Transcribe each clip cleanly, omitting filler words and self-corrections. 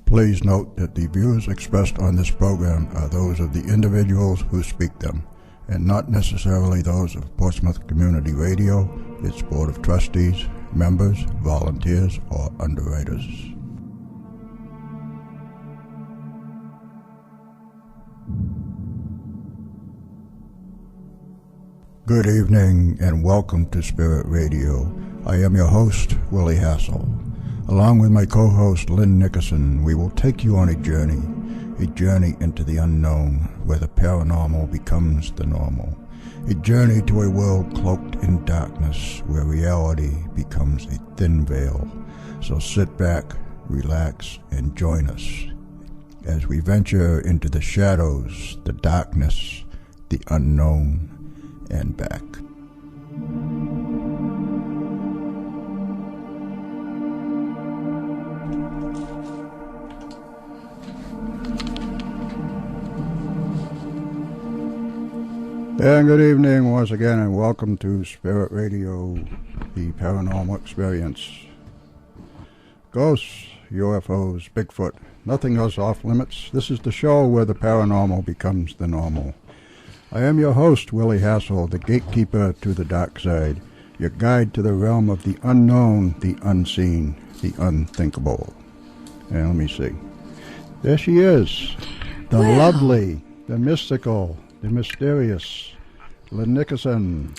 Please note that the views expressed on this program are those of the individuals who speak them, and not necessarily those of Portsmouth Community Radio, its Board of Trustees, members, volunteers, or underwriters. Good evening and welcome to Spirit Radio. I am your host, Willie Hassell. Along with my co-host, Lynn Nickerson, we will take you on a journey into the unknown where the paranormal becomes the normal. A journey to a world cloaked in darkness where reality becomes a thin veil. So sit back, relax, and join us as we venture into the shadows, the darkness, the unknown, and back. And good evening once again, and welcome to Spirit Radio, the paranormal experience. Ghosts, UFOs, Bigfoot, nothing else off limits. This is the show where the paranormal becomes the normal. I am your host, Willie Hassell, the gatekeeper to the dark side, your guide to the realm of the unknown, the unseen, the unthinkable. And let me see. There she is, the lovely, the mystical, the mysterious Lynn Nickerson.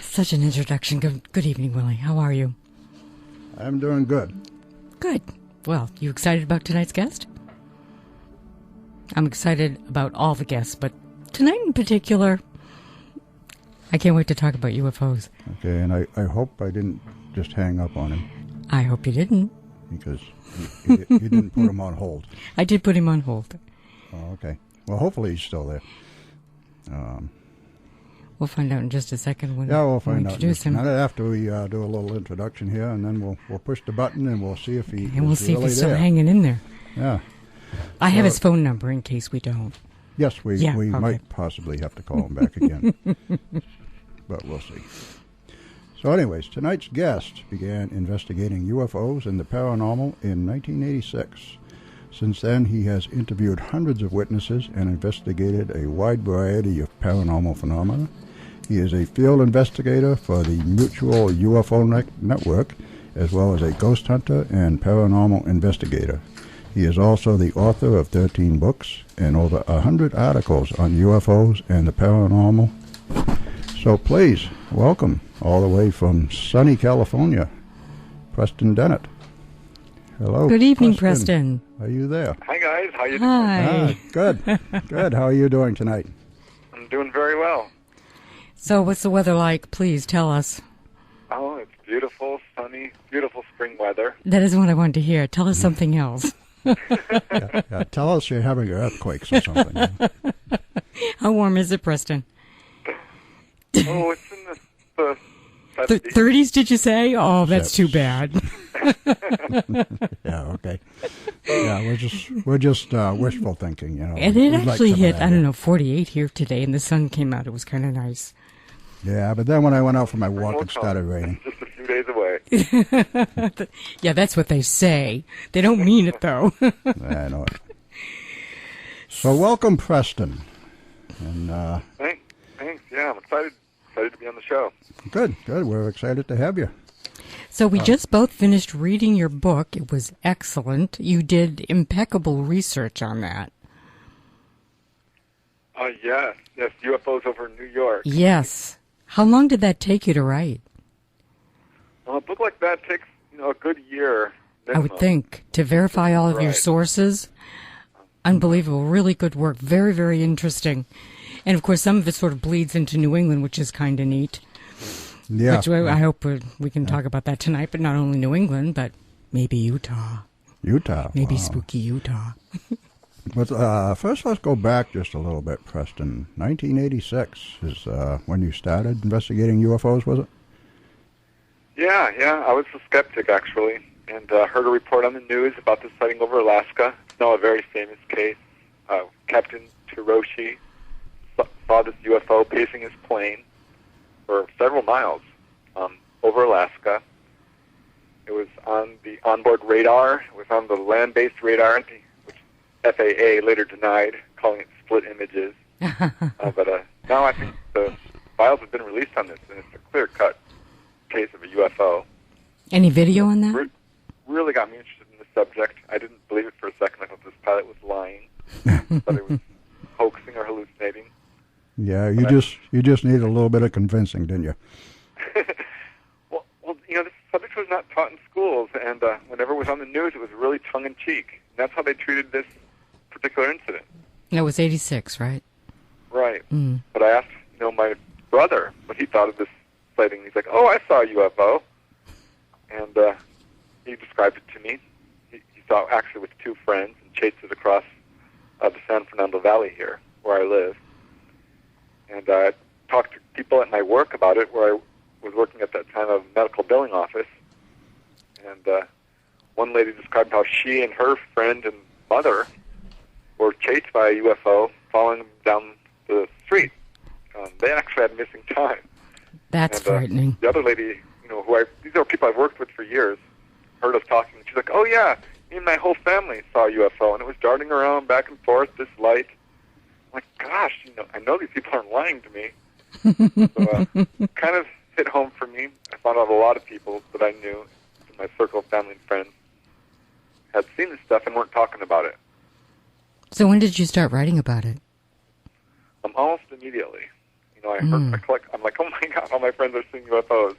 Such an introduction. Good evening, Willie. How are you? I'm doing good. Good. Well, you excited about tonight's guest? I'm excited about all the guests, but tonight in particular, I can't wait to talk about UFOs. Okay, and I hope I didn't just hang up on him. I hope you didn't. Because you didn't put him on hold. I did put him on hold. Oh, okay. Well, hopefully he's still there. We'll find out in just a second when we'll find out. Introduce him. After we do a little introduction here, and then we'll push the button and we'll see if he is and we'll see really if he's still there. hanging in there. Yeah. I have his phone number in case we don't. Yes, we might possibly have to call him back again. But we'll see. So anyways, tonight's guest began investigating UFOs and the paranormal in 1986. Since then, he has interviewed hundreds of witnesses and investigated a wide variety of paranormal phenomena. He is a field investigator for the Mutual UFO Network, as well as a ghost hunter and paranormal investigator. He is also the author of 13 books and over 100 articles on UFOs and the paranormal. So please, welcome, all the way from sunny California, Preston Dennett. Hello. Good evening, Preston. Are you there? Hi, guys. How you doing? Hi. Good. Good. How are you doing tonight? I'm doing very well. So what's the weather like? Please tell us. Oh, it's beautiful, sunny, beautiful spring weather. That is what I wanted to hear. Tell us something else. Yeah, tell us you're having earthquakes or something. How warm is it, Preston? Oh, it's in the 70s. 30s, did you say? Oh, that's too bad. Yeah, okay. Yeah, we're just wishful thinking, you know. And it actually hit, I don't know, 48 here today, and the sun came out. It was kind of nice. Yeah, but then when I went out for my walk, it started raining. Just a few days away. Yeah, that's what they say. They don't mean it, though. I know it. So welcome, Preston. And Thanks. Yeah, I'm excited to be on the show. Good. We're excited to have you. So we just both finished reading your book. It was excellent. You did impeccable research on that. Yes, UFOs over New York. Yes. How long did that take you to write? Well, a book like that takes, a good year. I would think, to verify all of your sources. Unbelievable. Really good work. Very, very interesting. And, of course, some of it sort of bleeds into New England, which is kind of neat. Yeah. Which I hope we can talk about that tonight, but not only New England, but maybe Utah. Maybe spooky Utah. But first, let's go back just a little bit, Preston. 1986 is when you started investigating UFOs, was it? Yeah. I was a skeptic, actually, and heard a report on the news about this sighting over Alaska. It's now a very famous case. Captain Hiroshi saw this UFO pacing his plane for several miles over Alaska. It was on the onboard radar. It was on the land-based radar, which FAA later denied, calling it split images. But now I think the files have been released on this, and it's a clear-cut case of a UFO. Any video on that? Really got me interested in the subject. I didn't believe it for a second. I thought this pilot was lying, but it was hoaxing or hallucinating. Yeah, you just need a little bit of convincing, didn't you? well, this subject was not taught in schools, and whenever it was on the news, it was really tongue-in-cheek. And that's how they treated this particular incident. That was 86, right? Right. Mm. But I asked, my brother what he thought of this sighting. He's like, "Oh, I saw a UFO," and he described it to me. He saw it actually with two friends and chased it across the San Fernando Valley here, where I live. And I talked to people at my work about it, where I was working at that time of a medical billing office. And one lady described how she and her friend and mother were chased by a UFO following them down the street. They actually had missing time. That's frightening. The other lady, these are people I've worked with for years, heard us talking. She's like, "Oh yeah, me and my whole family saw a UFO, and it was darting around back and forth, this light." I'm like, gosh, I know these people aren't lying to me. So kind of hit home for me. I found out a lot of people that I knew in my circle of family and friends had seen this stuff and weren't talking about it. So when did you start writing about it? Almost immediately. I'm like, oh my God, all my friends are seeing UFOs.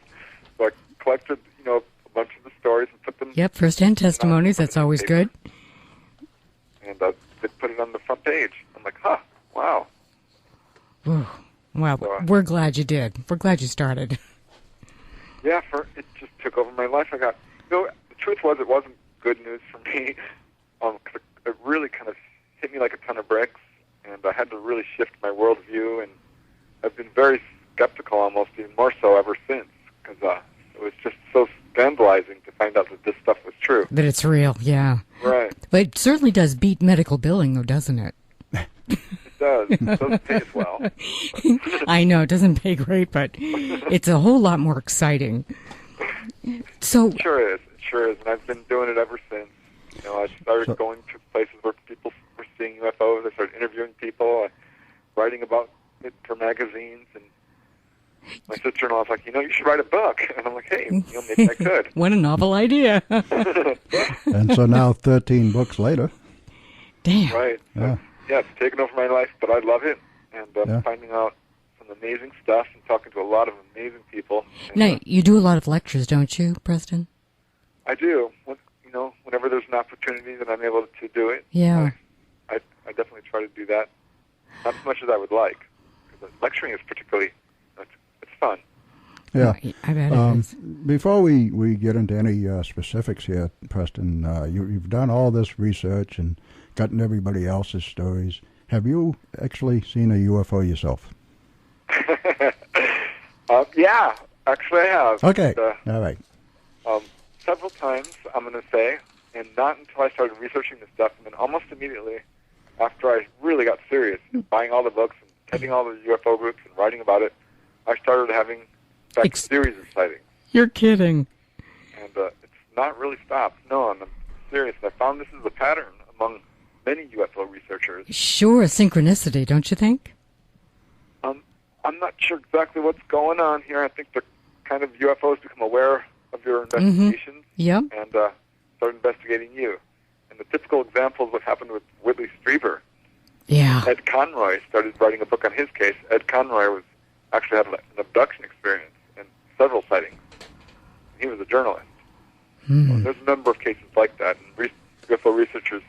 So I collected, a bunch of the stories and put them. Yep, first-hand testimonies. That's always good. And they put it on the front page. I'm like, wow. Ooh, well, we're glad you did. We're glad you started. Yeah, it just took over my life. The truth was, it wasn't good news for me. 'Cause it really kind of hit me like a ton of bricks, and I had to really shift my worldview, and I've been very skeptical, almost even more so ever since, because it was just so scandalizing to find out that this stuff was true. That it's real, yeah. Right. But it certainly does beat medical billing, though, doesn't it? It does. It doesn't pay as well. I know, it doesn't pay great, but it's a whole lot more exciting. So It sure is, and I've been doing it ever since. I started going to places where people were seeing UFOs. I started interviewing people, writing about it for magazines, and my sister-in-law was like, you should write a book. And I'm like, hey, maybe I could. What a novel idea. And so now 13 books later. Damn. Right. Yeah. It's taken over my life, but I love it, and I'm finding out some amazing stuff and talking to a lot of amazing people. And, now, you do a lot of lectures, don't you, Preston? I do. Whenever there's an opportunity that I'm able to do it, yeah, I definitely try to do that. Not as much as I would like, because lecturing is particularly, it's fun. Yeah. I bet it is. Before we get into any specifics here, Preston, you've done all this research and gotten everybody else's stories. Have you actually seen a UFO yourself? Yeah, actually I have. Okay. And, all right. Several times, I'm going to say, and not until I started researching this stuff, and then almost immediately after I really got serious, buying all the books and attending all the UFO groups and writing about it, I started having, in fact, a series of sightings. You're kidding. And it's not really stopped. No, I'm serious. I found this is a pattern among many UFO researchers. Sure, synchronicity, don't you think? I'm not sure exactly what's going on here. I think the kind of UFOs become aware of your investigations Yep. and start investigating you. And the typical example is what happened with Whitley Strieber. Yeah. Ed Conroy started writing a book on his case. Ed Conroy actually had an abduction experience and several sightings. He was a journalist. So there's a number of cases like that, and UFO researchers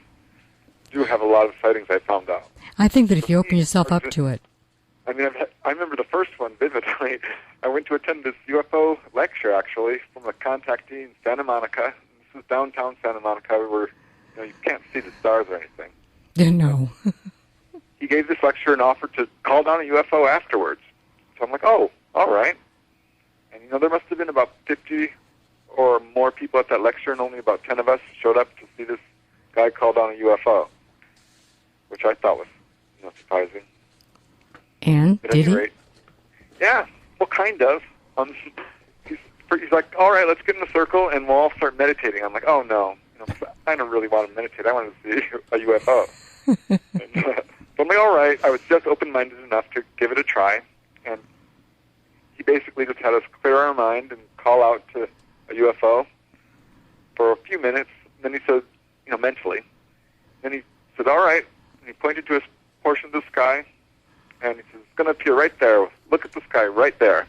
do have a lot of sightings, I found out. I think that if you open yourself up to it. I mean, I remember the first one vividly. I went to attend this UFO lecture, actually, from a contactee in Santa Monica. This is downtown Santa Monica, where you can't see the stars or anything. No. He gave this lecture and offered to call down a UFO afterwards. So I'm like, oh, all right. And, there must have been about 50 or more people at that lecture, and only about 10 of us showed up to see this guy call down a UFO, which I thought was surprising. And At did any he? rate, yeah, well, kind of. he's like, all right, let's get in a circle and we'll all start meditating. I'm like, oh no, I don't really want to meditate. I want to see a UFO. So I'm like, all right. I was just open-minded enough to give it a try, and he basically just had us clear our mind and call out to a UFO for a few minutes. And then he said, mentally. Then he said, all right. And he pointed to a portion of the sky, and he said, it's going to appear right there. Look at the sky right there.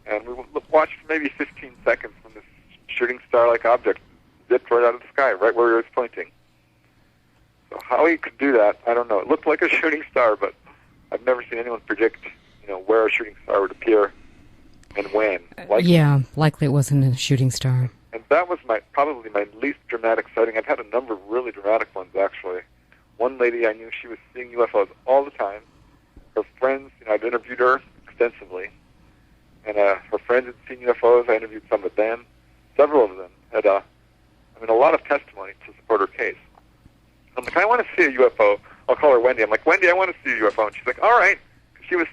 And we watched for maybe 15 seconds when this shooting star-like object zipped right out of the sky, right where he was pointing. So how he could do that, I don't know. It looked like a shooting star, but I've never seen anyone predict, where a shooting star would appear and when. Likely it wasn't a shooting star. And that was probably my least dramatic sighting. I've had a number of really dramatic ones, actually. One lady I knew, she was seeing UFOs all the time. Her friends, I'd interviewed her extensively. And her friends had seen UFOs. I interviewed some of them. Several of them had, a lot of testimony to support her case. I'm like, I want to see a UFO. I'll call her Wendy. I'm like, Wendy, I want to see a UFO. And she's like, all right. Because she was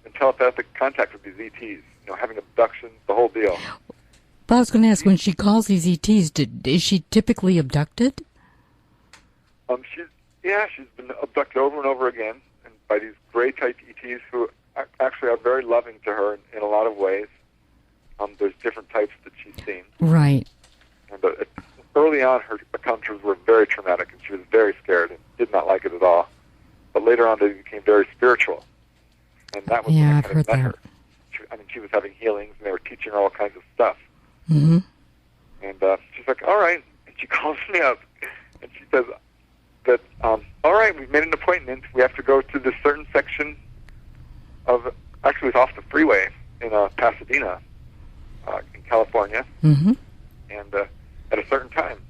in telepathic contact with these ETs, having abductions, the whole deal. But I was going to ask, when she calls these ETs, is she typically abducted? She's been abducted over and over again, and by these gray-type ETs who actually are very loving to her in a lot of ways. There's different types that she's seen. Right. And early on, her encounters were very traumatic, and she was very scared and did not like it at all. But later on, they became very spiritual. And that was when I kind of met her. She was having healings, and they were teaching her all kinds of stuff. Mm-hmm. And she's like, all right. And she calls me up, and she says that, all right, we've made an appointment. We have to go to this certain section of, actually it was off the freeway in Pasadena, in California, mm-hmm. and at a certain time.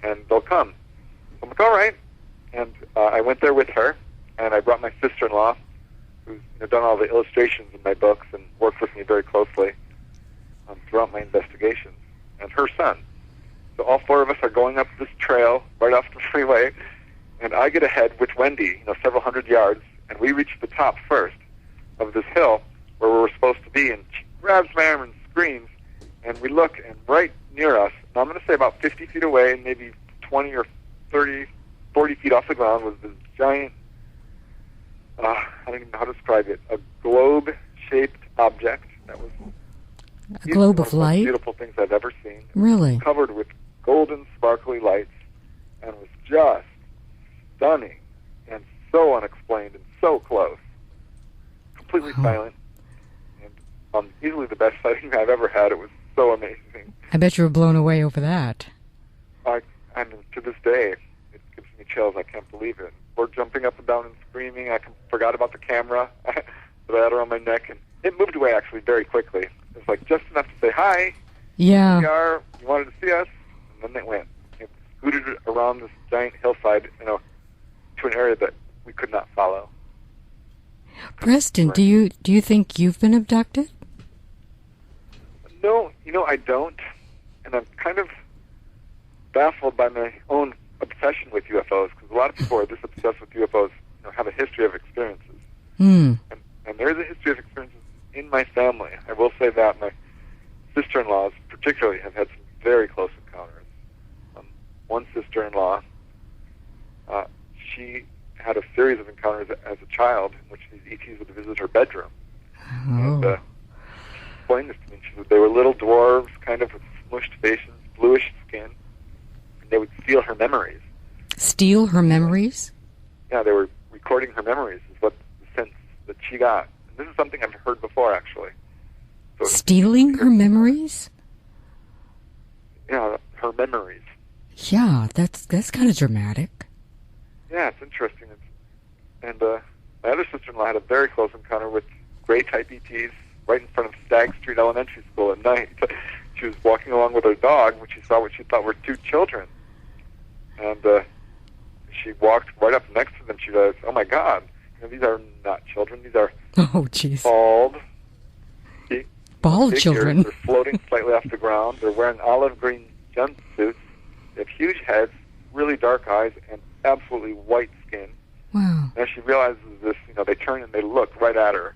And they'll come. I'm like, all right. And I went there with her, and I brought my sister-in-law, who's done all the illustrations in my books and worked with me very closely throughout my investigations, and her son. So all four of us are going up this trail right off the freeway, and I get ahead with Wendy, several hundred yards, and we reach the top first of this hill where we were supposed to be, and she grabs my arm and screams, and we look, and right near us, now I'm going to say about 50 feet away, maybe 20 or 30, 40 feet off the ground, was this giant, I don't even know how to describe it, a globe-shaped object that was a globe of light? One of the most beautiful things I've ever seen. Really? Covered with golden, sparkly lights, and was just stunning and so unexplained and so close. Completely silent, and easily the best sighting I've ever had. It was so amazing. I bet you were blown away over that. And to this day, it gives me chills. I can't believe it. We're jumping up and down and screaming. I forgot about the camera that I had around my neck, and it moved away actually very quickly. It was like just enough to say, hi, yeah. Here we are, you wanted to see us, and then it went. It scooted around this giant hillside, to an area that we could not follow. Preston, do you think you've been abducted? No, I don't, and I'm kind of baffled by my own obsession with UFOs, because a lot of people are this obsessed with UFOs, have a history of experiences. Mm. And there is a history of experiences in my family. I will say that my sister-in-laws particularly have had some very close encounters. One sister-in-law, she had a series of encounters as a child in which these ETs would visit her bedroom. Oh. And she explained this to me. She said they were little dwarves, kind of with smushed faces, bluish skin, and they would steal her memories. Steal her memories? Yeah, they were recording her memories is what the sense that she got. And this is something I've heard before, actually. So stealing her memories? Yeah, her memories. Yeah, that's kind of dramatic. Yeah, it's interesting. And my other sister-in-law had a very close encounter with gray-type ETs right in front of Stagg Street Elementary School at night. She was walking along with her dog when she saw what she thought were two children. And she walked right up next to them. She realized, oh, my God, these are not children. These are bald figures. Children. They're floating slightly off the ground. They're wearing olive green jumpsuits. They have huge heads, really dark eyes, and absolutely white skin. Wow. And as she realizes this, they turn and they look right at her.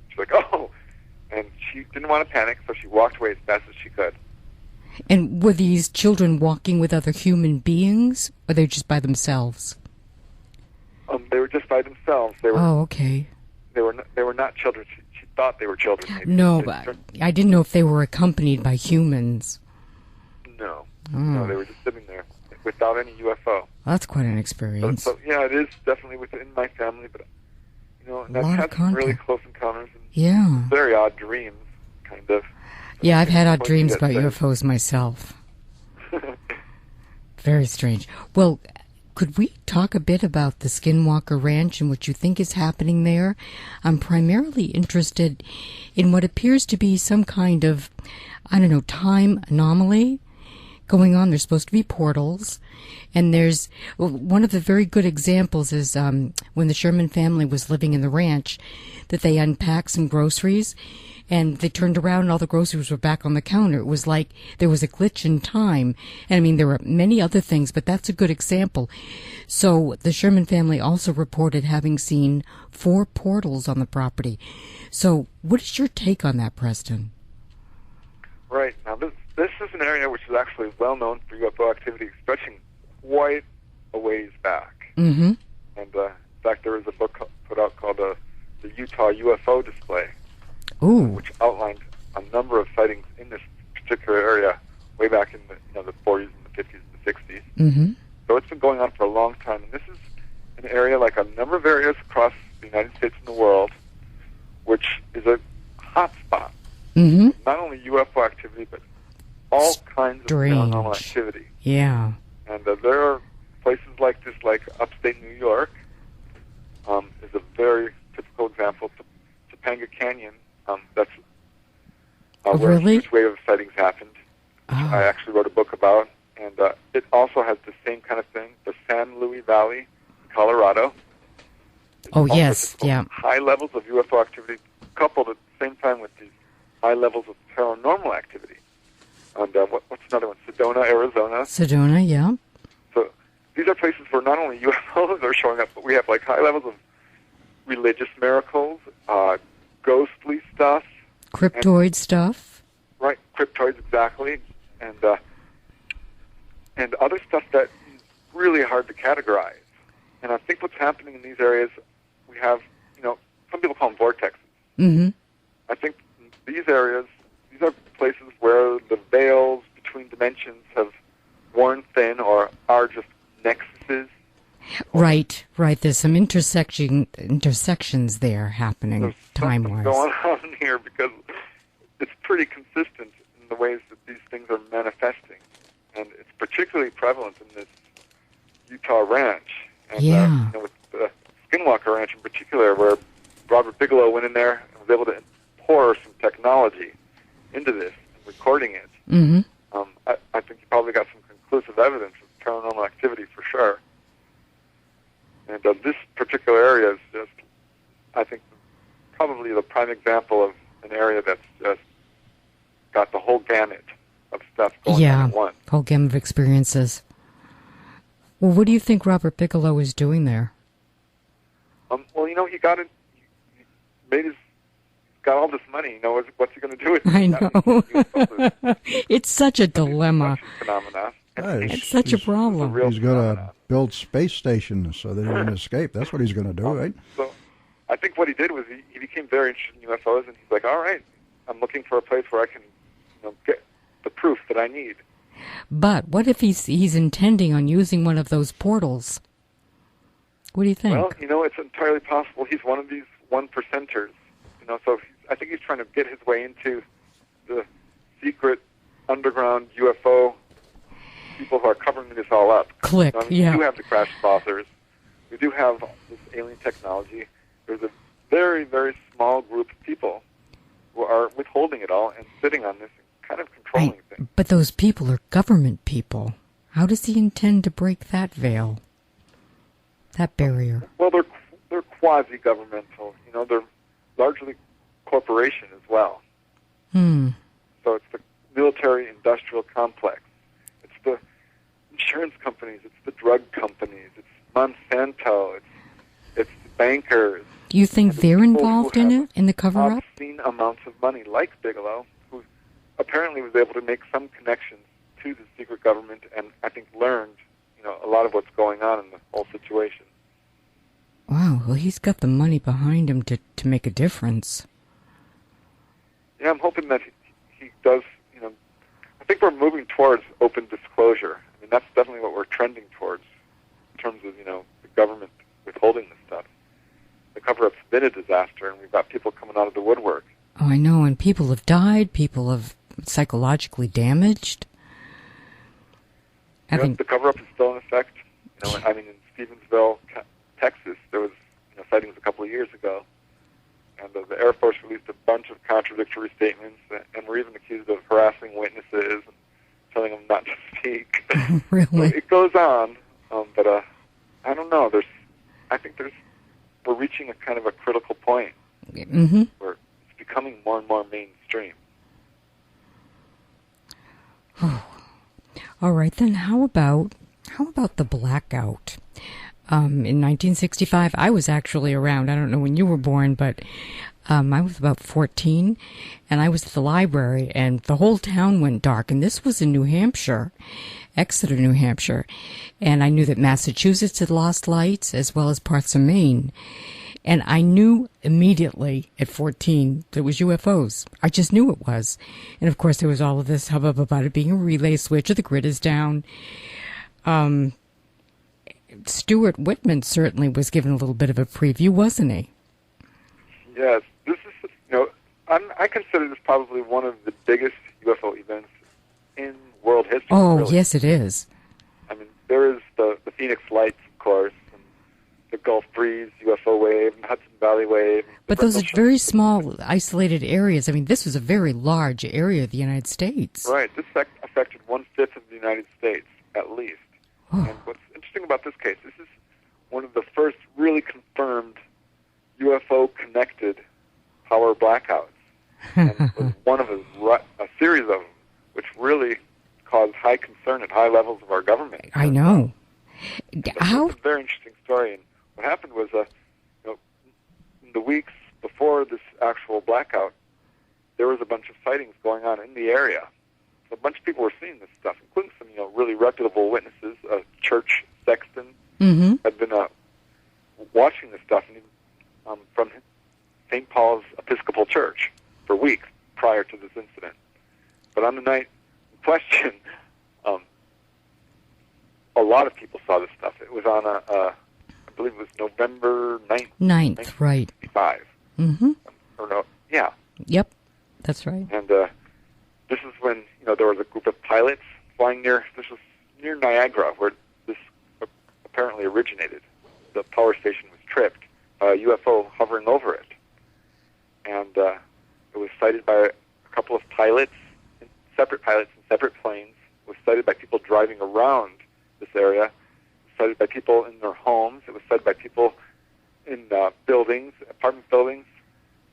She's like, oh, And she didn't want to panic, so she walked away as fast as she could. And were these children walking with other human beings, or they were just by themselves? They were just by themselves. They were. Oh, okay. They were not children. She thought they were children. Maybe. No, but I didn't know if they were accompanied by humans. No. Oh. No, they were just sitting there without any UFO. That's quite an experience. So yeah, it is definitely within my family, but and I've lot had of some really contact. close encounters and Yeah. very odd dreams, kind of. Yeah, I've had odd dreams Get about things. UFOs myself. Very strange. Well, could we talk a bit about the Skinwalker Ranch and what you think is happening there? I'm primarily interested in what appears to be some kind of, time anomaly going on. There's supposed to be portals. And there's one of the very good examples is when the Sherman family was living in the ranch, that they unpacked some groceries and they turned around and all the groceries were back on the counter. It was like there was a glitch in time. And I mean, there were many other things, but that's a good example. So the Sherman family also reported having seen 4 portals on the property. So what is your take on that, Preston? Right. Now, this is an area which is actually well known for UFO activity, stretching quite a ways back. Mm-hmm. And in fact, there is a book put out called the Utah UFO Display, Ooh. which outlined a number of sightings in this particular area way back in the 40s and the 50s and the 60s. Mm-hmm. So it's been going on for a long time. And this is an area, like a number of areas across the United States and the world, which is a hot spot. Mm-hmm. Not only UFO activity, but all kinds of paranormal activity. Yeah. And there are places like this, like upstate New York, is a very typical example. Topanga Canyon, that's where a huge wave of sightings happened. I actually wrote a book about, and it also has the same kind of thing. The San Luis Valley, in Colorado. Oh, yes, yeah. High levels of UFO activity coupled at the same time with these high levels of paranormal activity. And what's another one? Sedona, Arizona. Sedona, yeah. So these are places where not only UFOs are showing up, but we have like high levels of religious miracles, ghostly stuff. Cryptoid stuff. Right, cryptoids, exactly. And other stuff that is really hard to categorize. And I think what's happening in these areas, we have, some people call them vortexes. Mm-hmm. I think these areas, these are places where the veils between dimensions have worn thin or are just nexuses. Right. There's some intersections there happening time-wise. There's something going on here because it's pretty consistent in the ways that these things are manifesting. And it's particularly prevalent in this Utah ranch. And, yeah. With the Skinwalker Ranch in particular, where Robert Bigelow went in there and was able to pour some technology into this and recording it. Mm-hmm. I think you probably got some conclusive evidence of paranormal activity for sure. And this particular area is just, I think, probably the prime example of an area that's just got the whole gamut of stuff going on at once. Whole gamut of experiences. Well, what do you think Robert Bigelow is doing there? Well, he got it. He got all this money. What's he going to do with it? I know. It's such a dilemma. Phenomena. It's such a problem. He's going to build space stations so they don't escape. That's what he's going to do, right? So I think what he did was he became very interested in UFOs, and he's like, all right, I'm looking for a place where I can get the proof that I need. But what if he's intending on using one of those portals? What do you think? Well, it's entirely possible. He's one of these 1%ers. So I think he's trying to get his way into the secret underground UFO people who are covering this all up. Click, yeah. We do have the crash saucers. We do have this alien technology. There's a very, very small group of people who are withholding it all and sitting on this and kind of controlling things. But those people are government people. How does he intend to break that veil? That barrier? Well, they're quasi-governmental. They're largely corporation as well. So it's the military-industrial complex. It's the insurance companies. It's the drug companies. It's Monsanto. It's the bankers. You think they're involved in it, in the cover-up? Obscene amounts of money, like Bigelow, who apparently was able to make some connections to the secret government, and I think learned, a lot of what's going on in the whole situation. Wow, well, he's got the money behind him to make a difference. Yeah, I'm hoping that he does, I think we're moving towards open disclosure. I mean, that's definitely what we're trending towards in terms of, the government withholding this stuff. The cover-up's been a disaster, and we've got people coming out of the woodwork. Oh, I know, and people have died, people have psychologically damaged. I think the cover-up is still in effect. In Stevensville, Texas, there was sightings a couple of years ago, and the Air Force released a bunch of contradictory statements, and were even accused of harassing witnesses and telling them not to speak. Really? So it goes on, but I don't know. We're reaching a kind of a critical point where it's becoming more and more mainstream. All right, then how about the blackout? In 1965, I was actually around. I don't know when you were born, but I was about 14, and I was at the library, and the whole town went dark. And this was in New Hampshire, Exeter, New Hampshire. And I knew that Massachusetts had lost lights, as well as parts of Maine. And I knew immediately at 14 that it was UFOs. I just knew it was. And of course, there was all of this hubbub about it being a relay switch or the grid is down. Stuart Whitman certainly was given a little bit of a preview, wasn't he? Yes. This is, I consider this probably one of the biggest UFO events in world history. Oh, really. Yes, it is. I mean, there is the Phoenix Lights, of course, and the Gulf Breeze UFO wave, and Hudson Valley wave. But those are very small, isolated areas. I mean, this was a very large area of the United States. Right. This affected 1/5 of the United States, at least. And what's interesting about this case, this is one of the first really confirmed UFO-connected power blackouts. And it was one of a series of them, which really caused high concern at high levels of our government. I know. It's a very interesting story. And what happened was, in the weeks before this actual blackout, there was a bunch of sightings going on in the area. So a bunch of people were seeing this stuff, including some, really reputable witnesses. A church sexton had been watching this stuff from St. Paul's Episcopal Church for weeks prior to this incident. But on the night in question, a lot of people saw this stuff. It was on I believe it was November 9th. 9th, right. 1965. Or no, yeah. Yep, that's right. And this is when, there was a group of pilots flying this was near Niagara, where this apparently originated. The power station was tripped, a UFO hovering over it. And it was sighted by a couple of pilots, separate planes. It was sighted by people driving around this area. It was sighted by people in their homes. It was sighted by people in buildings, apartment buildings.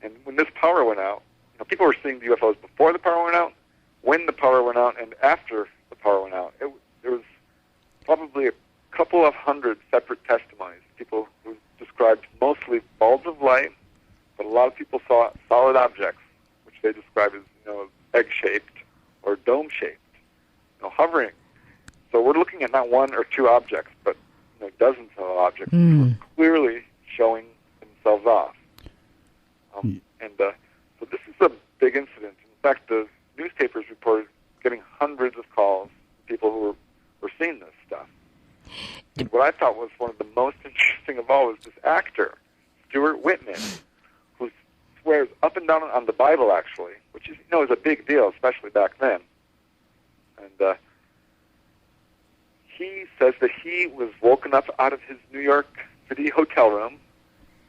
And when this power went out, people were seeing the UFOs before the power went out, when the power went out, and after the power went out. There was probably a couple of hundred separate testimonies. People who described mostly balls of light, but a lot of people saw solid objects, which they describe as, egg-shaped or dome-shaped, hovering. So we're looking at not one or two objects, but dozens of objects which were clearly showing themselves off. So this is a big incident. In fact, the newspapers reported getting hundreds of calls from people who were seeing this stuff. And what I thought was one of the most interesting of all was this actor, Stuart Whitman, who swears up and down on the Bible, actually, which is, is a big deal, especially back then. And he says that he was woken up out of his New York City hotel room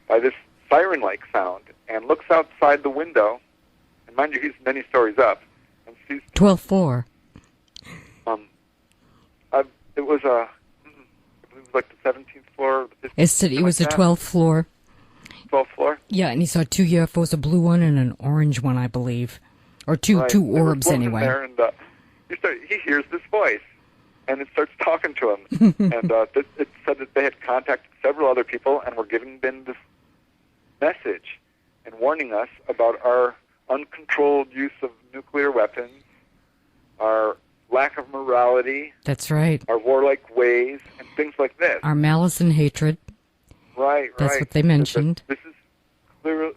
by this siren-like sound and looks outside the window, and mind you, he's many stories up, and sees 12th floor. It was I believe it was like the 17th floor. It was the 12th floor. 12th floor? Yeah, and he saw two UFOs, a blue one and an orange one, I believe. Or two orbs, anyway. There, and he hears this voice, and it starts talking to him. And it said that they had contacted several other people and were giving them this message and warning us about our uncontrolled use of nuclear weapons, our lack of morality. That's right. Our warlike ways, and things like this. Our malice and hatred. Right. That's what they mentioned. This is clear.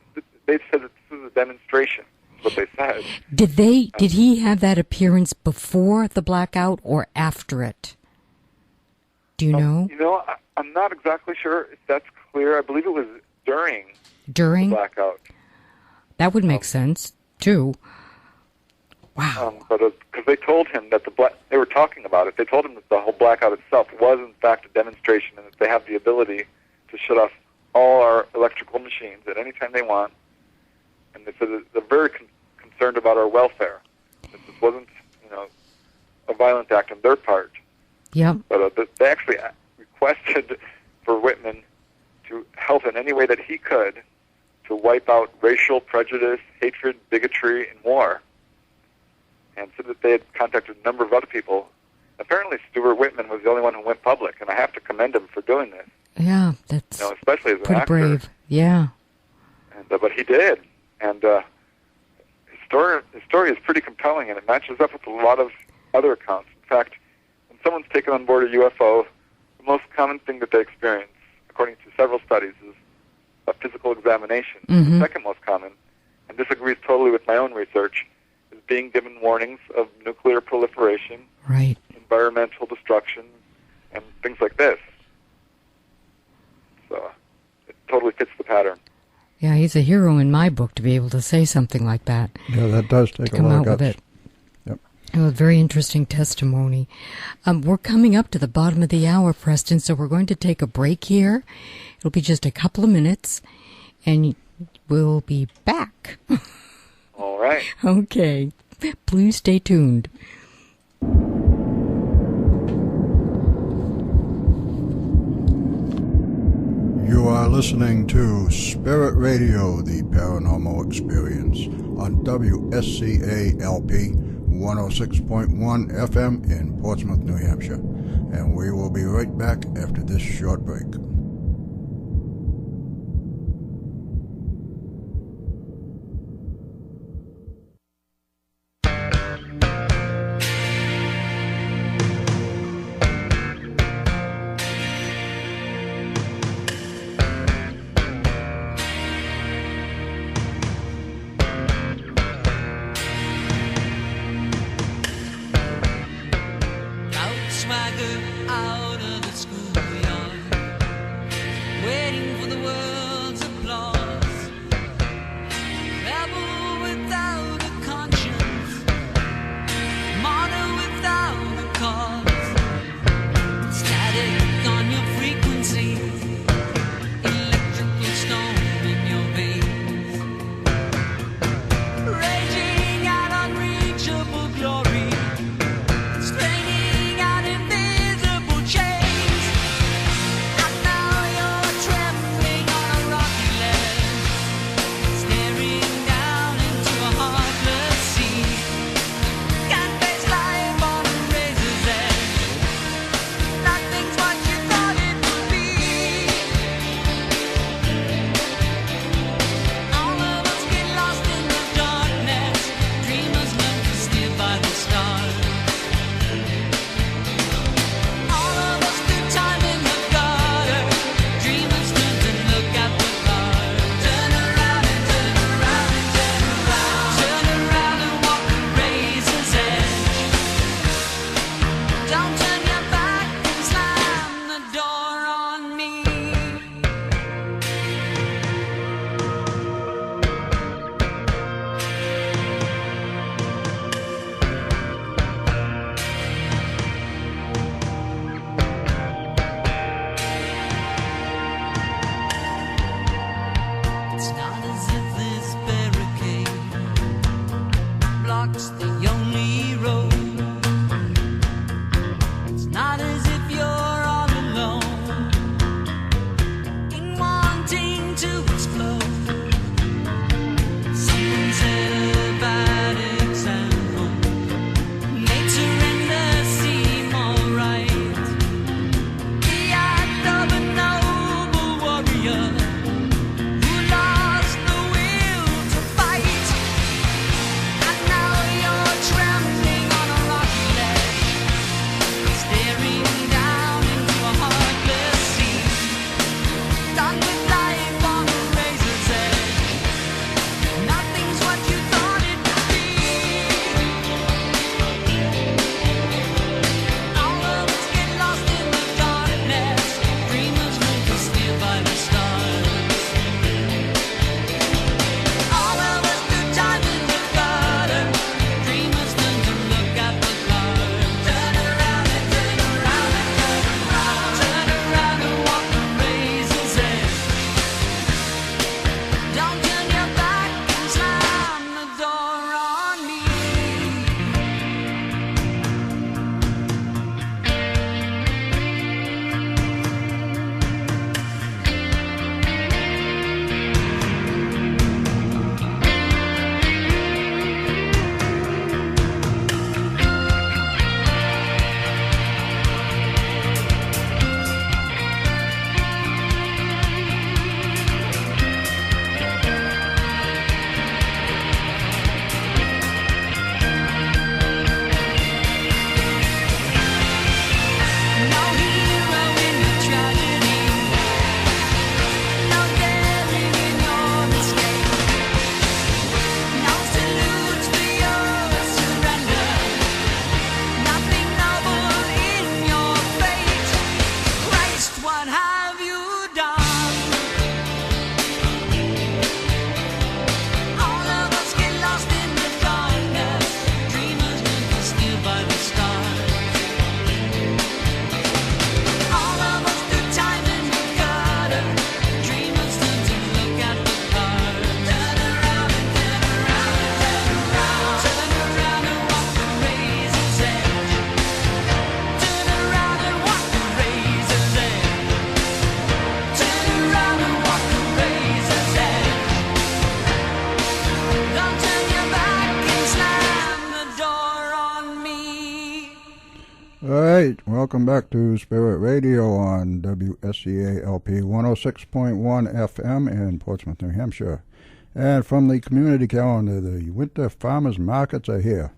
They've said that this is a demonstration. What they said. Did he have that appearance before the blackout or after it? Do you know? I'm not exactly sure if that's clear. I believe it was during the blackout. That would make sense too. Wow. But because they told him that they were talking about it. They told him that the whole blackout itself was in fact a demonstration, and that they have the ability to shut off all our electrical machines at any time they want. And they said that they're very concerned about our welfare. That this wasn't, a violent act on their part. Yeah. But they actually requested for Whitman to help in any way that he could to wipe out racial prejudice, hatred, bigotry, and war. And said that they had contacted a number of other people. Apparently, Stuart Whitman was the only one who went public, and I have to commend him for doing this. Yeah, that's especially as an pretty actor. Brave. Yeah. And but he did, and his story is pretty compelling, and it matches up with a lot of other accounts. In fact, when someone's taken on board a UFO, the most common thing that they experience, according to several studies, is a physical examination. Mm-hmm. The second most common, and this agrees totally with my own research, is being given warnings of nuclear proliferation, right, environmental destruction, and things like this. So it totally fits the pattern. Yeah, he's a hero in my book to be able to say something like that. Yeah, that does take a lot of guts. With it. Yep. A very interesting testimony. We're coming up to the bottom of the hour, Preston, so we're going to take a break here. It'll be just a couple of minutes, and we'll be back. All right. Okay. Please stay tuned. You are listening to Spirit Radio, the Paranormal Experience, on WSCALP 106.1 FM in Portsmouth, New Hampshire. And we will be right back after this short break. All right, welcome back to Spirit Radio on WSCA-LP 106.1 FM in Portsmouth, New Hampshire. And from the community calendar, the winter farmers markets are here.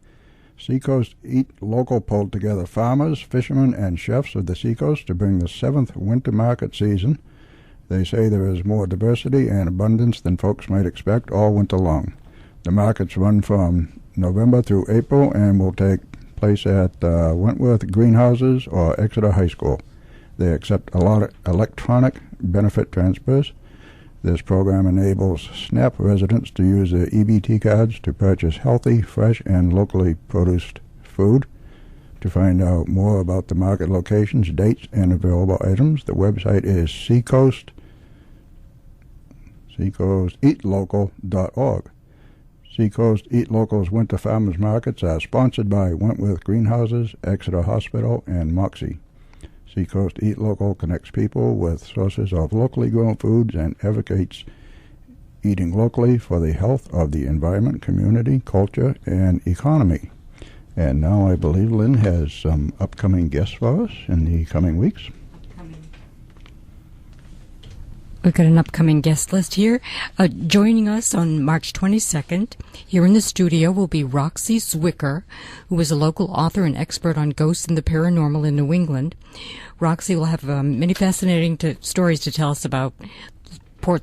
Seacoast Eat Local pulled together farmers, fishermen, and chefs of the Seacoast to bring the 7th winter market season. They say there is more diversity and abundance than folks might expect all winter long. The markets run from November through April and will take place at Wentworth Greenhouses or Exeter High School. They accept a lot of electronic benefit transfers. This program enables SNAP residents to use their EBT cards to purchase healthy, fresh, and locally produced food. To find out more about the market locations, dates, and available items, the website is seacoasteatlocal.org. Seacoast Eat Local's Winter Farmers Markets are sponsored by Wentworth Greenhouses, Exeter Hospital, and Moxie. Seacoast Eat Local connects people with sources of locally grown foods and advocates eating locally for the health of the environment, community, culture, and economy. And now I believe Lynn has some upcoming guests for us in the coming weeks. We've got an upcoming guest list here. Joining us on March 22nd, here in the studio, will be Roxy Zwicker, who is a local author and expert on ghosts and the paranormal in New England. Roxy will have many fascinating stories to tell us about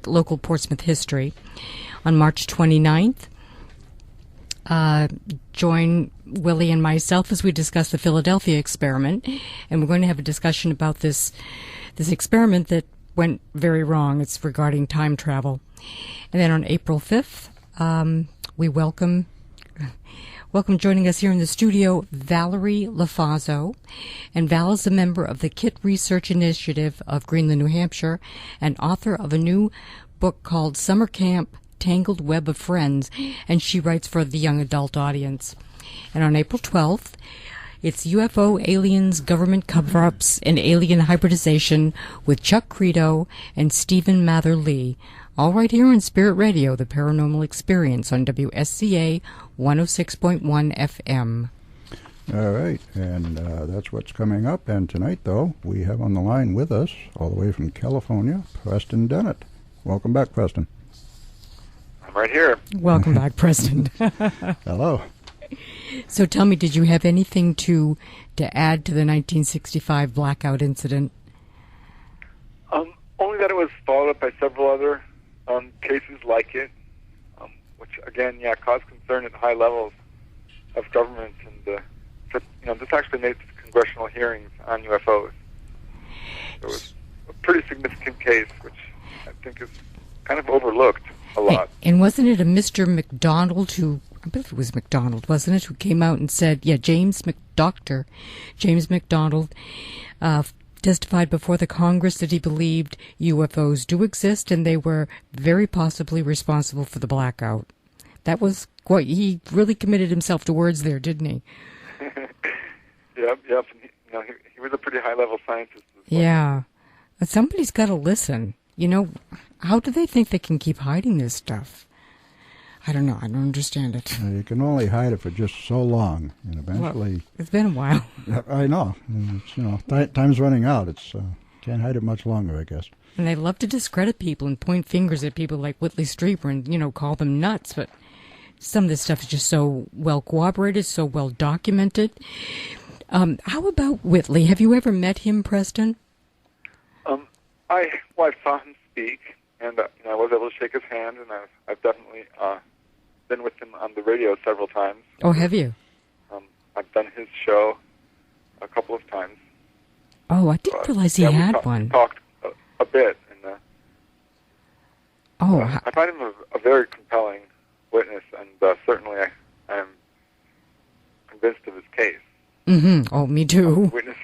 local Portsmouth history. On March 29th, join Willie and myself as we discuss the Philadelphia experiment, and we're going to have a discussion about this experiment that went very wrong. It's regarding time travel. And then on April 5th, we welcome joining us here in the studio, Valerie LaFazzo. And Val is a member of the KIT Research Initiative of Greenland, New Hampshire, and author of a new book called Summer Camp, Tangled Web of Friends, and she writes for the young adult audience. And on April 12th, it's UFO, aliens, government cover-ups, and alien hybridization with Chuck Credo and Stephen Mather Lee. All right here on Spirit Radio, the Paranormal Experience on WSCA 106.1 FM. All right, and that's what's coming up. And tonight, though, we have on the line with us, all the way from California, Preston Dennett. Welcome back, Preston. I'm right here. Welcome back, Preston. Hello. So tell me, did you have anything to add to the 1965 blackout incident? Only that it was followed up by several other cases like it, which again, caused concern at high levels of government, and this actually made congressional hearings on UFOs. It was a pretty significant case, which I think is kind of overlooked a lot. And wasn't it a Mr. McDonald who? I believe it was McDonald, wasn't it, who came out and said, Dr. James McDonald testified before the Congress that he believed UFOs do exist and they were very possibly responsible for the blackout. That was quite, he really committed himself to words there, didn't he? Yep. He was a pretty high-level scientist as well. Yeah. But somebody's got to listen. How do they think they can keep hiding this stuff? I don't know. I don't understand it. You can only hide it for just so long, and eventually... Well, it's been a while. I know. It's, time's running out. It's can't hide it much longer, I guess. And they love to discredit people and point fingers at people like Whitley Strieber and, call them nuts. But some of this stuff is just so well corroborated, so well documented. How about Whitley? Have you ever met him, Preston? I saw him speak, and I was able to shake his hand, and I've definitely been with him on the radio several times. Oh, have you? I've done his show a couple of times. Oh, I didn't realize he had one. We talked a bit. And, I find him a very compelling witness, and certainly I am convinced of his case. Mm-hmm. Oh, me too. Witnesses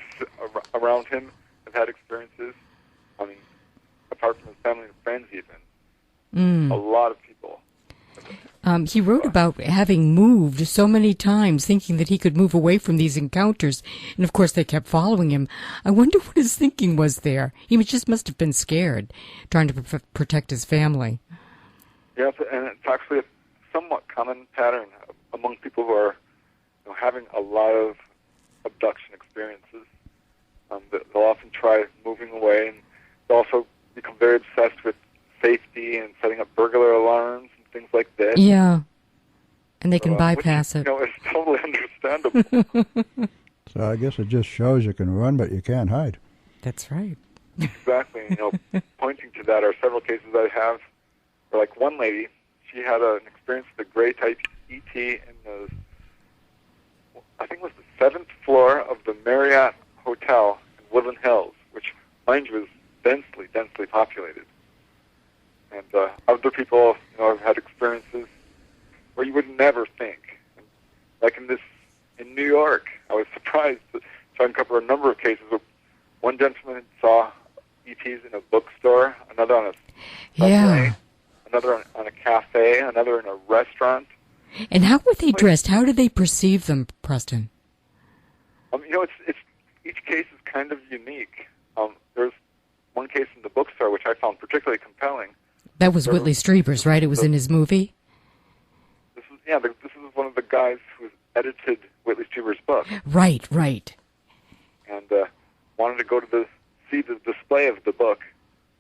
around him have had experiences. I mean, apart from his family and friends even. A lot of people. He wrote about having moved so many times, thinking that he could move away from these encounters. And, of course, they kept following him. I wonder what his thinking was there. He just must have been scared, trying to protect his family. Yes, and it's actually a somewhat common pattern among people who are having a lot of abduction experiences. They'll often try moving away, and they'll also become very obsessed with safety and setting up burglar alarms and things like this. Yeah, and they can bypass which, it. It's totally understandable. So I guess it just shows you can run, but you can't hide. That's right. Exactly. Pointing to that are several cases I have. Where, like one lady, she had an experience with a gray type ET in I think it was the 7th floor of the Marriott Hotel in Woodland Hills, which, mind you, is densely populated. And other people, have had experiences where you would never think. Like in New York, I was surprised to uncover a number of cases where one gentleman saw ETs in a bookstore, another on a subway, another on a cafe, another in a restaurant. And how were they dressed? How did they perceive them, Preston? It's each case is kind of unique. There's one case in the bookstore which I found particularly compelling. That was Whitley Strieber's, right? It was in his movie? This is one of the guys who edited Whitley Strieber's book. Right. And wanted to go to see the display of the book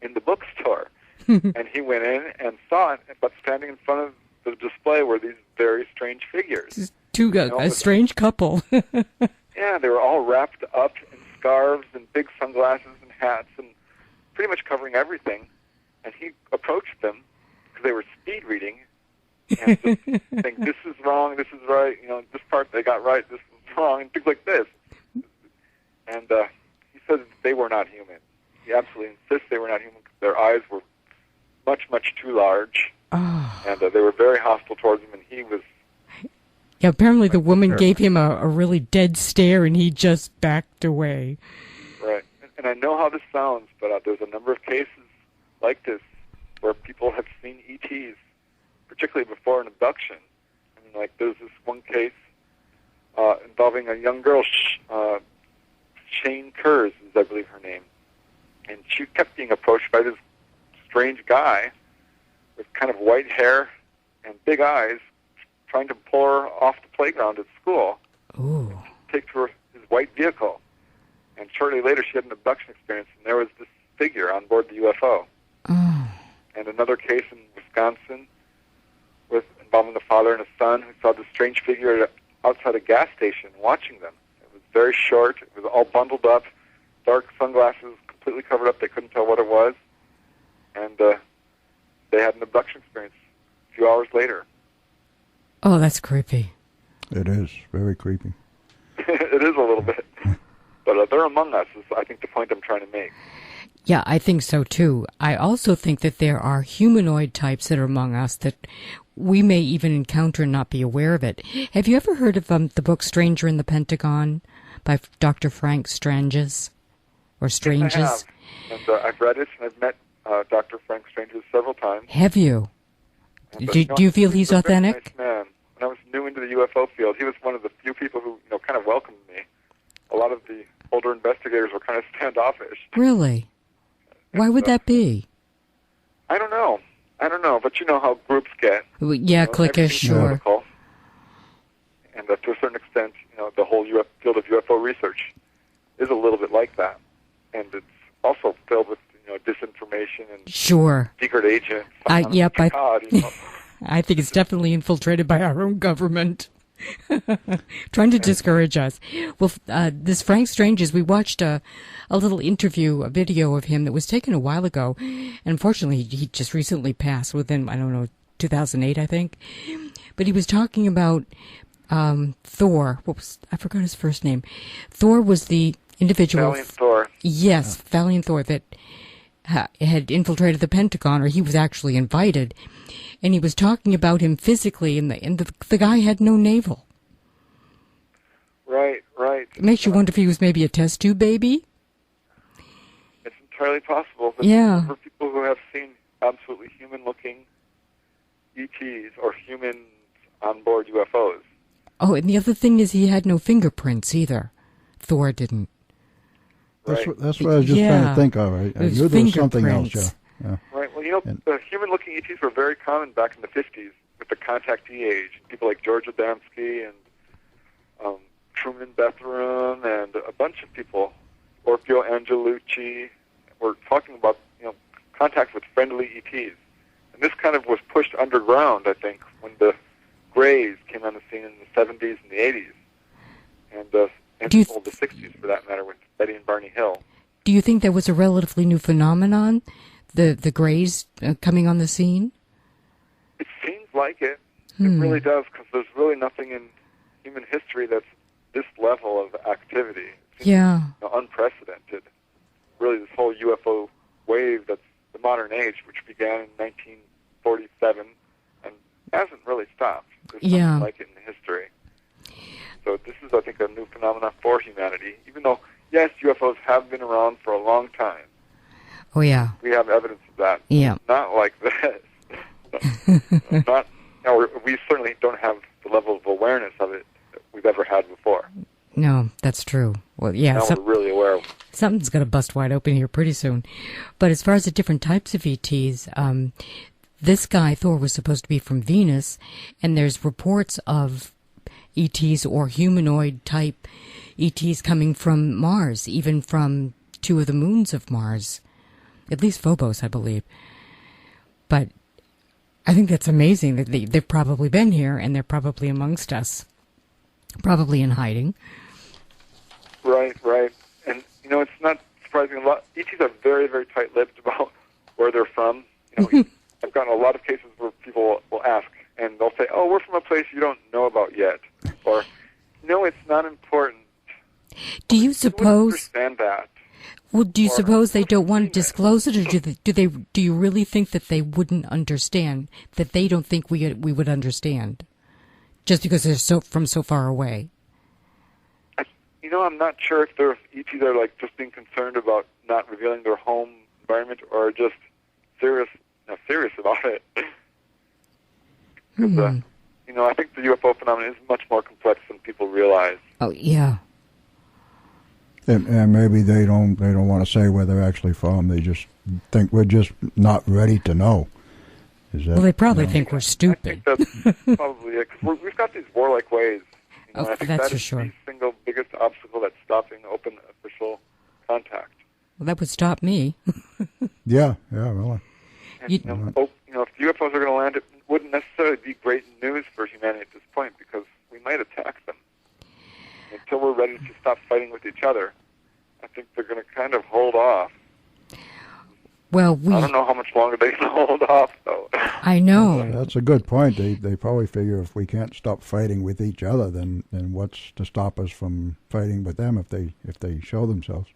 in the bookstore. And he went in and saw it, but standing in front of the display were these very strange figures. A strange couple. Yeah, they were all wrapped up in scarves and big sunglasses and hats and pretty much covering everything. And he approached them because they were speed reading and just saying, this is wrong, this is right, this part they got right, this is wrong, and things like this. And he said that they were not human. He absolutely insists they were not human because their eyes were much, much too large. Oh. And they were very hostile towards him, and he was... Yeah, apparently the woman gave him a really dead stare, and he just backed away. Right. And I know how this sounds, but there's a number of cases like this where people have seen ETs, particularly before an abduction. Like there's this one case involving a young girl, Shane Kurz is, I believe, her name. And she kept being approached by this strange guy with kind of white hair and big eyes, trying to pull her off the playground at school. Ooh. Take to his white vehicle. And shortly later, she had an abduction experience, and there was this figure on board the UFO. Oh. And another case in Wisconsin involving a father and a son who saw this strange figure outside a gas station watching them. It was very short. It was all bundled up, dark sunglasses, completely covered up. They couldn't tell what it was. And they had an abduction experience a few hours later. Oh, that's creepy. It is very creepy. It is a little bit. But they're among us, is I think the point I'm trying to make. Yeah, I think so too. I also think that there are humanoid types that are among us that we may even encounter and not be aware of it. Have you ever heard of the book Stranger in the Pentagon by Dr. Frank Stranges? Or Stranges? Yes, I have. And I've read it, and I've met Dr. Frank Stranges several times. Have you? Do you feel he's authentic? Very nice man. When I was new into the UFO field, he was one of the few people who kind of welcomed me. A lot of the older investigators were kind of standoffish. Really? Why would that be? I don't know. But you know how groups get. Yeah, cliquish, sure. Political. And to a certain extent, the whole field of UFO research is a little bit like that. And it's also filled with disinformation and secret agents. Yep, I think it's definitely infiltrated by our own government. Trying to discourage us. Well, this Frank Stranges, we watched a little interview, a video of him that was taken a while ago. And unfortunately, he just recently passed within, 2008, I think. But he was talking about Thor. I forgot his first name. Thor was the individual. Valiant Thor. Yes, Valiant Thor that had infiltrated the Pentagon, or he was actually invited. And he was talking about him physically, and the guy had no navel. Right. It makes you wonder if he was maybe a test tube baby. It's entirely possible. But yeah. For people who have seen absolutely human-looking ETs or humans on board UFOs. Oh, and the other thing is he had no fingerprints either. Thor didn't. Right. That's what I was just trying to think of. I knew there was something else, yeah. Right. Well, the human-looking ETs were very common back in the 50s with the contactee age. People like George Adamski and Truman Bethlehem and a bunch of people, Orfeo Angelucci, were talking about, contacts with friendly ETs. And this kind of was pushed underground, I think, when the Greys came on the scene in the 70s and the 80s. And the 60s, for that matter, with Betty and Barney Hill. Do you think that was a relatively new phenomenon, the Greys coming on the scene? It seems like it. It really does, because there's really nothing in human history that's this level of activity. It seems, unprecedented. Really, this whole UFO wave that's the modern age, which began in 1947 and hasn't really stopped. There's nothing like it in history. So this is, I think, a new phenomenon for humanity, even though, yes, UFOs have been around for a long time. Oh, yeah. We have evidence of that. Yeah. Not like this. We certainly don't have the level of awareness of it that we've ever had before. No, that's true. Well, yeah. Now we're really aware of it. Something's going to bust wide open here pretty soon. But as far as the different types of ETs, this guy, Thor, was supposed to be from Venus, and there's reports of ETs or humanoid-type ETs coming from Mars, even from 2 of the moons of Mars. At least Phobos, I believe. But I think that's amazing that they've probably been here, and they're probably amongst us, probably in hiding. Right. And, it's not surprising. ETs are very, very tight-lipped about where they're from. I've gotten a lot of cases where people will ask, and they'll say, we're from a place you don't know about yet. Or, no, it's not important. Do you suppose... understand that. Well, do you suppose they don't want to disclose it, or do you really think that they wouldn't understand, that they don't think we would understand, just because they're from so far away? I'm not sure if their ETs are just being concerned about not revealing their home environment, or just serious about it. Because I think the UFO phenomenon is much more complex than people realize. Oh yeah. And maybe they don't want to say where they're actually from. They just think we're just not ready to know. Well, they probably think we're stupid. I think that's probably it. Because we've got these warlike ways. I think that's that for is sure. the single biggest obstacle that's stopping open official contact. Well, that would stop me. Yeah, really. And, if UFOs are going to land, it wouldn't necessarily be great news for humanity at this point, because we might attack them. Until we're ready to stop fighting with each other, I think they're going to kind of hold off. Well, I don't know how much longer they can hold off, though. I know. That's a good point. They probably figure if we can't stop fighting with each other, then what's to stop us from fighting with them if they show themselves?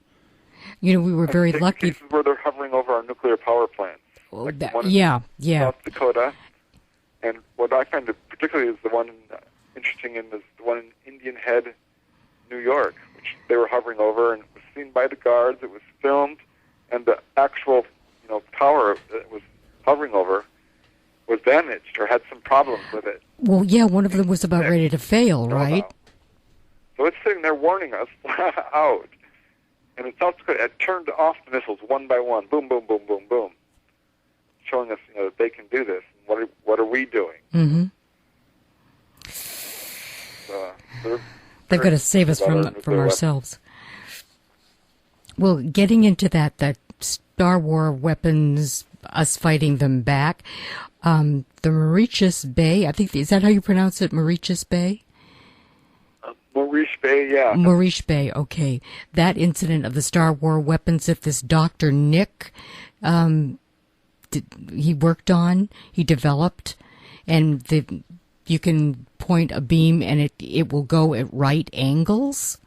We were very lucky. Cases where they're hovering over our nuclear power plants. Well, one in South Dakota. And what I find particularly is the one interesting is the one in Indian Head, New York, which they were hovering over, and it was seen by the guards. It was filmed, and the actual tower that it was hovering over was damaged or had some problems with it. Well, yeah, one of them was about ready to fail, right? So it's sitting there warning us flat out. And in South Dakota, it turned off the missiles one by one, boom, boom, boom, boom, boom, showing us that they can do this. And what are we doing? Mm-hmm. They've got to save us from ourselves. Well, getting into that Star Wars weapons, us fighting them back, the Mauritius Bay, I think, is that how you pronounce it, Mauritius Bay? Maurice Bay, yeah. Maurice Bay, okay. That incident of the Star Wars weapons that this Dr. Nick, he worked on, he developed, and you can point a beam and it will go at right angles?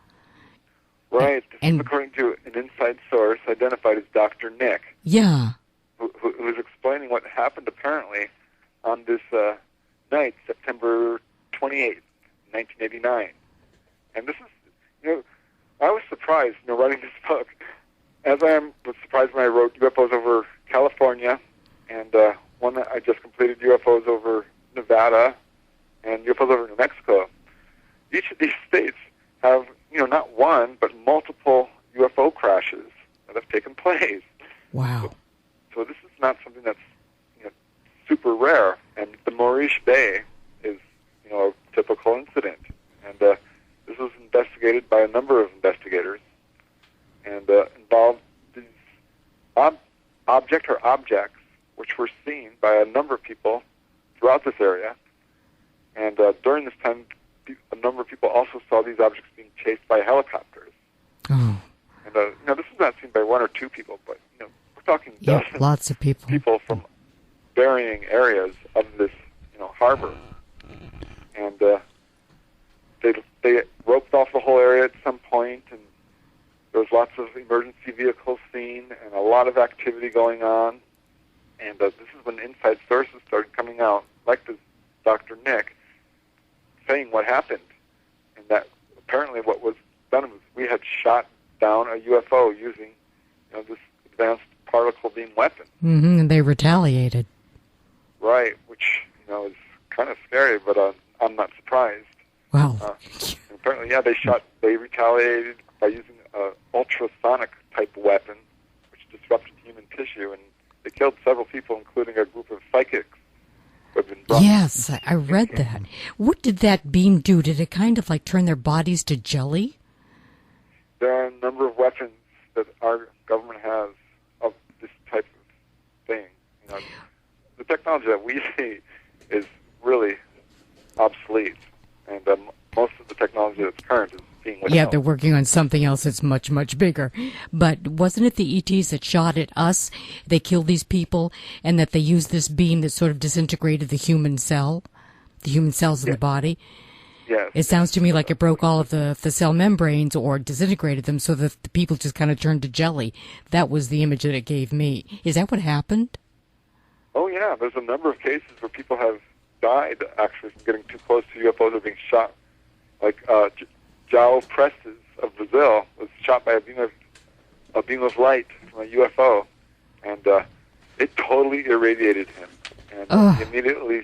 Right. And according to an inside source identified as Dr. Nick. Yeah. Who was explaining what happened apparently on this night, September 28th, 1989. And this is, I was surprised, writing this book, as I was surprised when I wrote UFOs over California, and one that I just completed, UFOs over Nevada, and UFOs over New Mexico. Each of these states have, not one, but multiple UFO crashes that have taken place. Wow. So this is not something that's, super rare. And the Maurice Bay is, a typical incident. And this was investigated object or objects which were seen by a number of people throughout this area. And during this time, a number of people also saw these objects being chased by helicopters. Oh. And this is not seen by one or two people, but we're talking dozens lots of people from varying areas of this harbor. And they roped off the whole area at some point, and there was lots of emergency vehicles seen and a lot of activity going on. And this is when inside sources started coming out, like this Dr. Nick, saying what happened. And that apparently what was done was we had shot down a UFO using this advanced particle beam weapon. Mm-hmm, and they retaliated. Right, which is kind of scary, but I'm not surprised. Wow. Apparently, they retaliated by using an ultrasonic type weapon, which disrupted human tissue, and they killed several people, including a group of psychics who had been brought. Yes, I read that. What did that beam do? Did it kind of like turn their bodies to jelly? There are a number of weapons that our government has of this type of thing. The technology that we see is really obsolete, and most of the technology that's current is being withheld. Yeah, they're working on something else that's much, much bigger. But wasn't it the ETs that shot at us? They killed these people, and that they used this beam that sort of disintegrated the human cells in the body? Yes. It sounds to me like it broke all of the cell membranes or disintegrated them so that the people just kind of turned to jelly. That was the image that it gave me. Is that what happened? Oh, yeah. There's a number of cases where people have died, actually, from getting too close to UFOs or being shot. Like João Prestes of Brazil was shot by a beam of light from a UFO, and it totally irradiated him. And he immediately,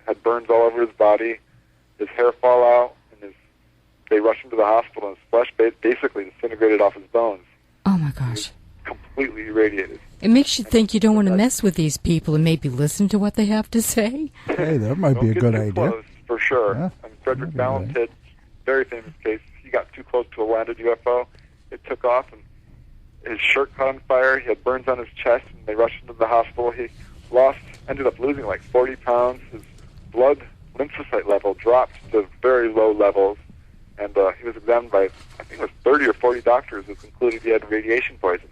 had burns all over his body. His hair fall out, and they rushed him to the hospital, and his flesh basically disintegrated off his bones. Oh, my gosh. Completely irradiated. It makes you think you don't want to mess with these people and maybe listen to what they have to say. Hey, that might be a good idea. Close, for sure. Yeah, Frederick Valentich, very famous case. He got too close to a landed UFO. It took off, and his shirt caught on fire. He had burns on his chest, and they rushed him to the hospital. He ended up losing like 40 pounds. His blood lymphocyte level dropped to very low levels, and he was examined by, I think it was 30 or 40 doctors, who concluded he had radiation poisoning.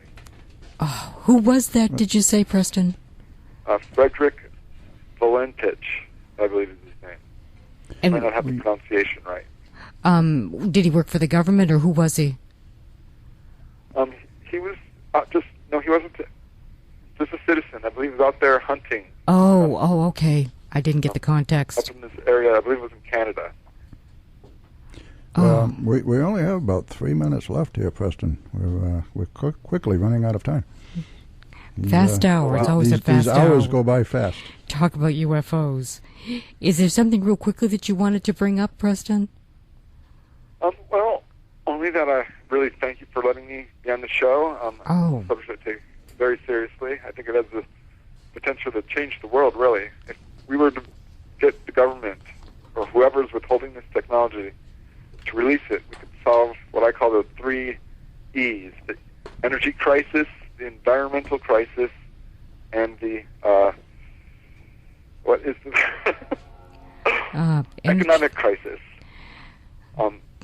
Oh, who was that, did you say, Preston? Frederick Valentich, I believe is his name. And I might not have the pronunciation right. Did he work for the government, or who was he? He was he wasn't just a citizen. I believe he was out there hunting. Okay. I didn't get the context. Up in this area, I believe it was in Canada. We only have about 3 minutes left here, Preston. We're quickly running out of time. Fast hour. It's always a fast hour. These hours go by fast. Talk about UFOs. Is there something real quickly that you wanted to bring up, Preston? Well, only that I really thank you for letting me be on the show. It's a subject I take very seriously. I think it has the potential to change the world, really. If we were to get the government or whoever's withholding this technology to release it, we could solve what I call the 3 E's: the energy crisis, the environmental crisis, and the economic crisis.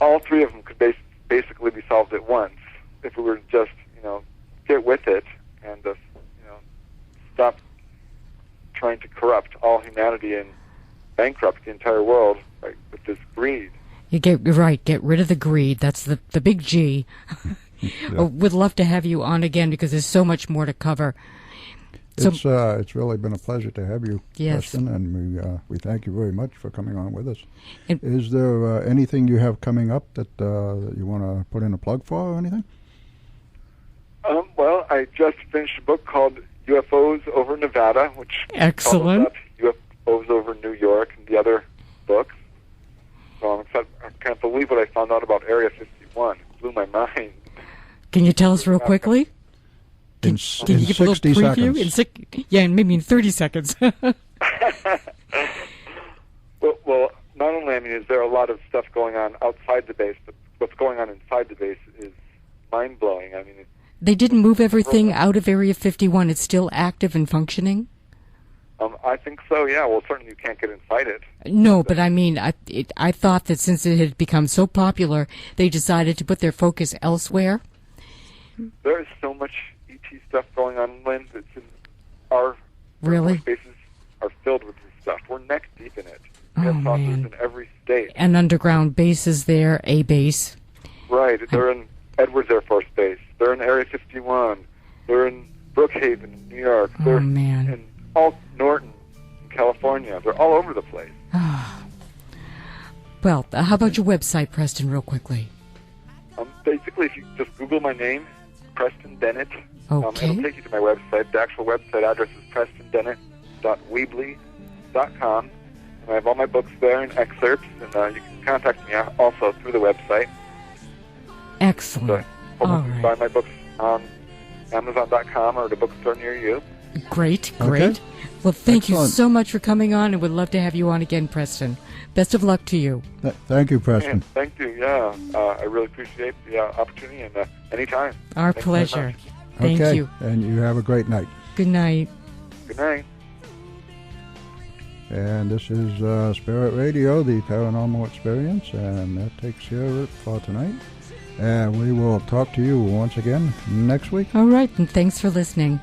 All 3 of them could basically be solved at once if we were to just get with it and stop trying to corrupt all humanity and bankrupt the entire world with this greed. Get rid of the greed. That's the big G. Yeah. Would love to have you on again because there's so much more to cover. It's really been a pleasure to have you, yes. Preston, and we thank you very much for coming on with us. Is there anything you have coming up that you want to put in a plug for or anything? Well, I just finished a book called UFOs over Nevada, which excellent. Follows up UFOs over New York and the other books. So I'm excited. I can't believe what I found out about Area 51. It blew my mind. Can you tell us real quickly? Can you give a little preview? Seconds. Maybe in 30 seconds. Well, not only, is there a lot of stuff going on outside the base, but what's going on inside the base is mind-blowing. They didn't move everything out of Area 51. It's still active and functioning? I think so, yeah. Well, certainly you can't get inside it. No, but I mean, I thought that since it had become so popular, they decided to put their focus elsewhere. There is so much ET stuff going on, Lynn. It's in our Really? spaces are filled with this stuff. We're neck deep in it. We Oh, have saucers man. in every state. And underground bases there, a base. Right. They're in Edwards Air Force Base. They're in Area 51. They're in Brookhaven, New York. Oh, They're man. in Norton, in California. They're all over the place. Well, how about your website, Preston, real quickly? Basically, if you just Google my name, Preston Dennett, Okay. it'll take you to my website. The actual website address is prestondennett.weebly.com. And I have all my books there and excerpts, and you can contact me also through the website. Excellent. So, All hopefully you can right. buy my books on Amazon.com or the bookstore near you. Great, Okay. great. Well, thank you Excellent. so much for coming on, and would love to have you on again, Preston. Best of luck to you. Thank you, Preston. And thank you, yeah. I really appreciate the opportunity, and anytime. Our Thank you very pleasure. much. Thank Okay, you. and you have a great night. Good night. Good night. And this is Spirit Radio, the Paranormal Experience, and that takes care of it for tonight. And we will talk to you once again next week. All right, and thanks for listening.